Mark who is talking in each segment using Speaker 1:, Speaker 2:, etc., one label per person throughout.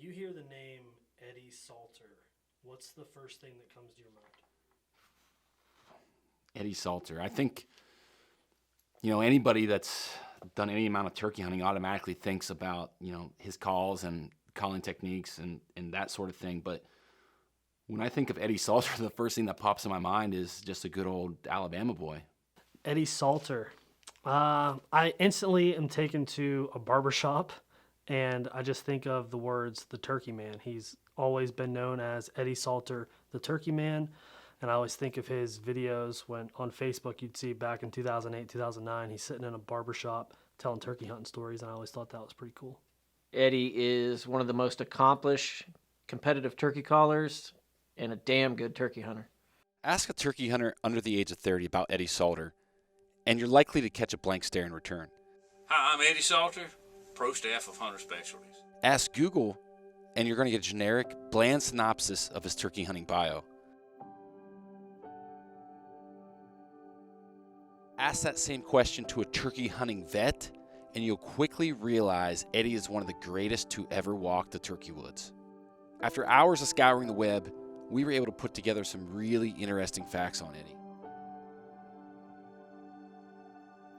Speaker 1: you hear the name Eddie Salter, what's the first thing that comes to your mind?
Speaker 2: Eddie Salter. I think, anybody that's done any amount of turkey hunting automatically thinks about, his calls and calling techniques and that sort of thing. But when I think of Eddie Salter, the first thing that pops in my mind is just a good old Alabama boy.
Speaker 1: Eddie Salter. I instantly am taken to a barbershop, and I just think of the words, the Turkey Man. He's always been known as Eddie Salter, the Turkey Man. And I always think of his videos when on Facebook you'd see back in 2008, 2009, he's sitting in a barbershop telling turkey hunting stories, and I always thought that was pretty cool.
Speaker 3: Eddie is one of the most accomplished competitive turkey callers and a damn good turkey hunter.
Speaker 2: Ask a turkey hunter under the age of 30 about Eddie Salter, and you're likely to catch a blank stare in return.
Speaker 4: Hi, I'm Eddie Salter, pro staff of Hunter Specialties.
Speaker 2: Ask Google, and you're going to get a generic, bland synopsis of his turkey hunting bio. Ask that same question to a turkey hunting vet, and you'll quickly realize Eddie is one of the greatest to ever walk the turkey woods. After hours of scouring the web, we were able to put together some really interesting facts on Eddie.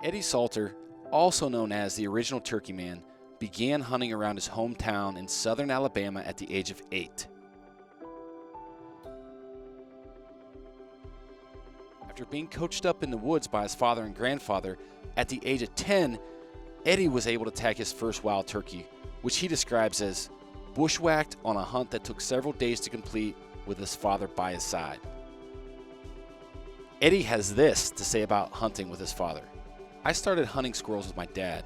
Speaker 2: Eddie Salter, also known as the original Turkey Man, began hunting around his hometown in southern Alabama at the age of 8. After being coached up in the woods by his father and grandfather, at the age of 10, Eddie was able to tag his first wild turkey, which he describes as bushwacked on a hunt that took several days to complete with his father by his side. Eddie has this to say about hunting with his father. I started hunting squirrels with my dad.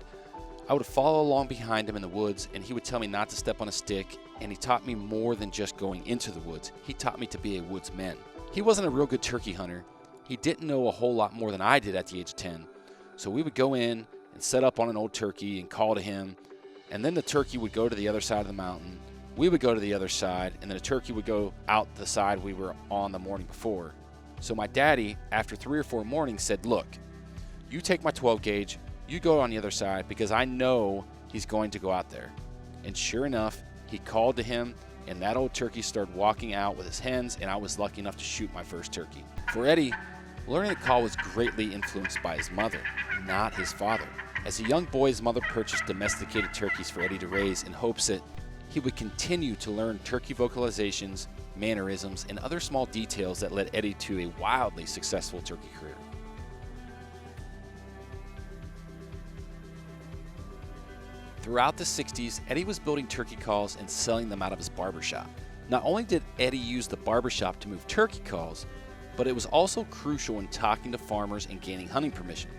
Speaker 2: I would follow along behind him in the woods, and he would tell me not to step on a stick, and he taught me more than just going into the woods. He taught me to be a woodsman. He wasn't a real good turkey hunter. He didn't know a whole lot more than I did at the age of 10. So we would go in and set up on an old turkey and call to him, and then the turkey would go to the other side of the mountain. We would go to the other side, and then the turkey would go out the side we were on the morning before. So my daddy, after 3 or 4 mornings, said, look, you take my 12 gauge, you go on the other side because I know he's going to go out there. And sure enough, he called to him, and that old turkey started walking out with his hens, and I was lucky enough to shoot my first turkey. For Eddie, learning the call was greatly influenced by his mother, not his father. As a young boy, his mother purchased domesticated turkeys for Eddie to raise in hopes that he would continue to learn turkey vocalizations, mannerisms, and other small details that led Eddie to a wildly successful turkey career. Throughout the 60s, Eddie was building turkey calls and selling them out of his barbershop. Not only did Eddie use the barbershop to move turkey calls, but it was also crucial in talking to farmers and gaining hunting permission.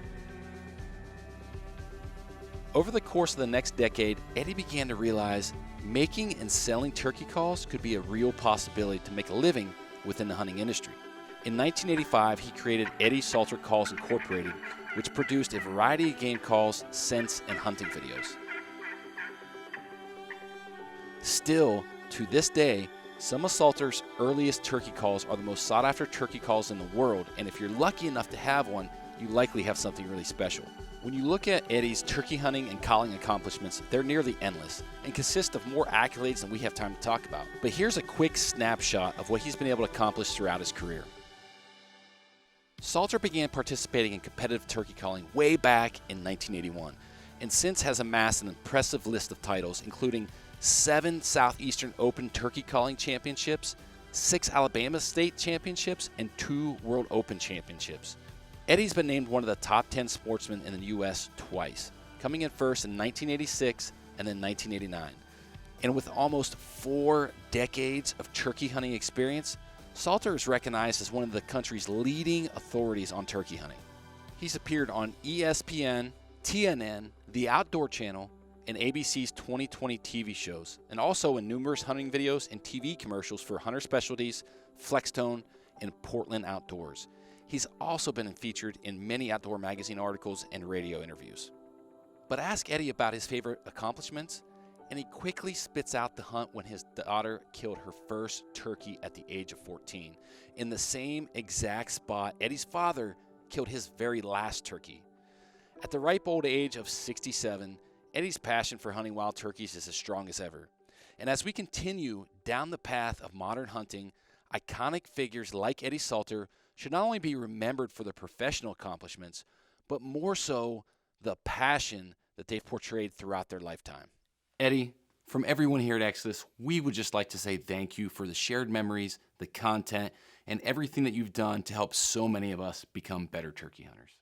Speaker 2: Over the course of the next decade, Eddie began to realize making and selling turkey calls could be a real possibility to make a living within the hunting industry. In 1985, he created Eddie Salter Calls Incorporated, which produced a variety of game calls, scents, and hunting videos. Still, to this day, some of Salter's earliest turkey calls are the most sought-after turkey calls in the world, and if you're lucky enough to have one, you likely have something really special. When you look at Eddie's turkey hunting and calling accomplishments, they're nearly endless and consist of more accolades than we have time to talk about. But here's a quick snapshot of what he's been able to accomplish throughout his career. Salter began participating in competitive turkey calling way back in 1981, and since has amassed an impressive list of titles, including 7 Southeastern Open Turkey Calling Championships, 6 Alabama State Championships, and 2 World Open Championships. Eddie's been named one of the top 10 sportsmen in the U.S. twice, coming in first in 1986 and then 1989. And with almost 4 decades of turkey hunting experience, Salter is recognized as one of the country's leading authorities on turkey hunting. He's appeared on ESPN, TNN, The Outdoor Channel, and ABC's 2020 TV shows, and also in numerous hunting videos and TV commercials for Hunter Specialties, Flextone, and Portland Outdoors. He's also been featured in many outdoor magazine articles and radio interviews. But ask Eddie about his favorite accomplishments, and he quickly spits out the hunt when his daughter killed her first turkey at the age of 14, in the same exact spot Eddie's father killed his very last turkey. At the ripe old age of 67, Eddie's passion for hunting wild turkeys is as strong as ever. And as we continue down the path of modern hunting, iconic figures like Eddie Salter should not only be remembered for their professional accomplishments, but more so the passion that they've portrayed throughout their lifetime. Eddie, from everyone here at Exodus, we would just like to say thank you for the shared memories, the content, and everything that you've done to help so many of us become better turkey hunters.